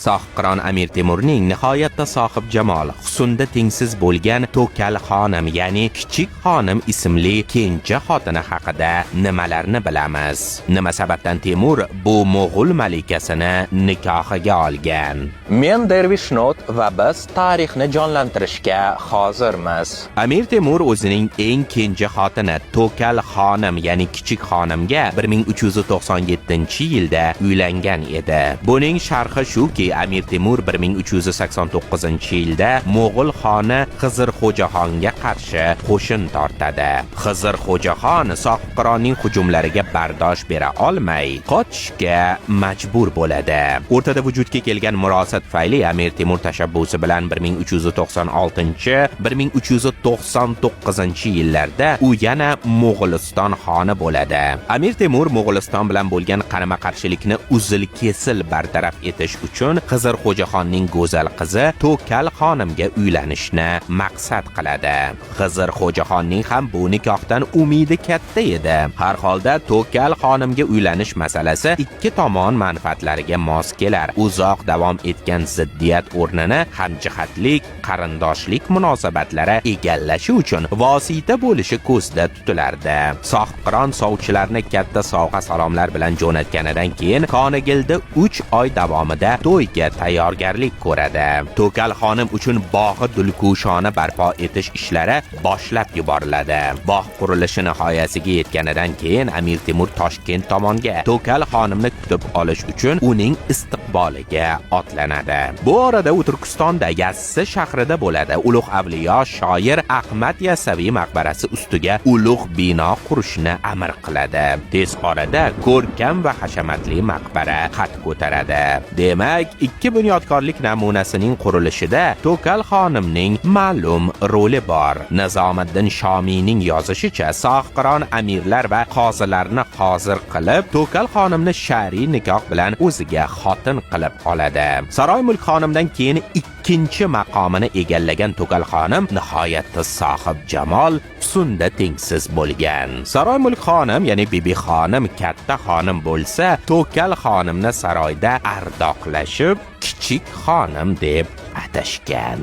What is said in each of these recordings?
Sohibqiron Amir Temurning nihoyatda sohib jamol, husnda tengsiz bo'lgan To'kal xonim, ya'ni Kichik xonim ismli kenja xotini haqida nimalarni bilamiz? Nima sababdan Temur bu Mo'g'ul malikasini nikohiga olgan? Men Dervish Not va biz tarixni jonlantirishga hozirmiz. Amir Temur o'zining eng kenja xotini To'kal xonim, ya'ni Kichik xonimga 1397-yilda uylangan edi. Buning sharhi shuki, Amir Temur 1389-yilda Mo'g'ul xoni Xizrxo'jaxonga qarshi qo'shin tortadi. Xizrxo'jaxon Sohibqironning hujumlariga bardosh bera olmay, qochishga majbur bo'ladi. O'rtada vujudga kelgan murosa tufayli Amir Temur tashabbusi bilan 1336-1399 u yana Mo'g'uliston xoni bo'ladi. Amir Temur Mo'g'uliston bilan bo'lgan qarama-qarshilikni uzil-kesil bartaraf etish uchun Xizrxo'jaxonning go'zal qizi To'kal xonimga uylanishni maqsad qiladi. Xizrxo'jaxonning ham bu nikohdan umidi katta edi. Har holda To'kal xonimga uylanish masalasi ikki tomon manfaatlariga mos kelar. Uzoq davom etgan ziddiyat o'rnini hamjihatlik, qarindoshlik munosabatlari egallashi uchun vosita bo'lishi ko'zda tutilardi. Sohibqiron sovchilarni katta sovg'a-salomlar bilan jo'natganidan keyin Konigilda 3 oy davomida to'yga tayyorgarlik ko'radi. To'kal xonim uchun bog'i dulkushona barpo etish ishlari boshlab yuboriladi. Bog' qurilishi nihoyasiga yetganidan keyin Amir Temur Toshkent tomonga To'kal xonimni kutib olish uchun uning istiqboliga otlanadi. Bu orada u Turkistonda Yassi shahrida bo'ladi. Ulug' avliyo shoir Ahmad Yassaviy maqbarasi ustiga ulug' bino qurishni amr qiladi. Tez orada ko'rkam va hashamatli maqbara qad ko'taradi. Demak, ikki bunyodkorlik namunasining qurilishida To'kal xonimning ma'lum roli bor. Nizomiddin Shomiyning yozishicha, Sohibqiron amirlar va qozilarni hozir qilib, To'kal xonimni shar'iy nikoh bilan o'ziga xotin qilib oladi. Saroy mulk xonimdan keyin ikkinchi maqomini egallagan To'kal xonim nihoyatda sohib jamol, husnda tengsiz bo'lgan. Saroy mulk xonim, ya'ni Bibi xonim katta xonim bo'lsa, To'kal xonimni saroyda ardoqlashib Kichik xonim deb atashgan.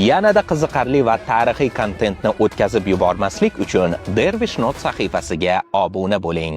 Yanada qiziqarli va tarixiy kontentni o'tkazib yubormaslik uchun Dervish Not sahifasiga obuna bo'ling.